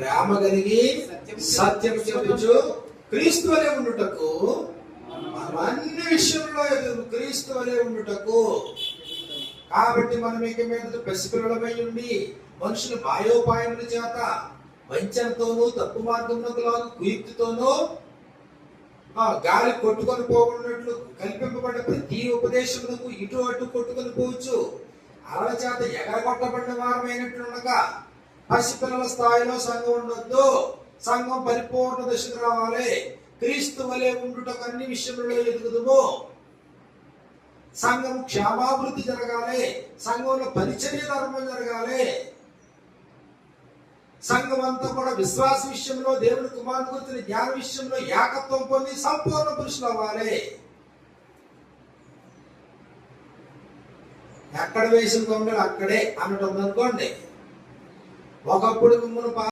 ప్రేమ కలిగి సత్యం చెప్పుచు క్రీస్తు వలె ఉండుటకు, మనం అన్ని విషయంలో క్రీస్తు వలె ఉండుటకు. కాబట్టి మనం ఇక మీద పసిపిల్లలమై ఉండి మనుషులు మాయోపాయముల చేత వంచనతోనూ తప్పు మార్గంలోకి కుయుక్తితోనూ గాలి కొట్టుకొని పోకున్నట్లు కల్పింపబడ్డ ప్రతి ఉపదేశములకు ఇటు అటు కొట్టుకొని పోవచ్చు. అలల చేత ఎగరగొట్టబడిన వారమైనట్లుండగా పసిపిల్లల స్థాయిలో సంఘం ఉండొద్దు. సంఘం పరిపూర్ణ దశకు రావాలి. క్రీస్తు వలె ఉండుటకు అన్ని విషయంలో ఎదుగుదుము. సంఘం క్షేమాభివృద్ధి జరగాలి. సంఘంలో పరిచర్య ధర్మం జరగాలి. సంఘం అంతా కూడా విశ్వాస విషయంలో, దేవుని కుమారుని గురించిన జ్ఞాన విషయంలో ఏకత్వం పొంది సంపూర్ణ పురుషులు అవ్వాలి. ఎక్కడ వేసిన కొంగలు అక్కడే అన్నట్టు ఉందనుకోండి. ఒకప్పుడు మిమ్మల్ని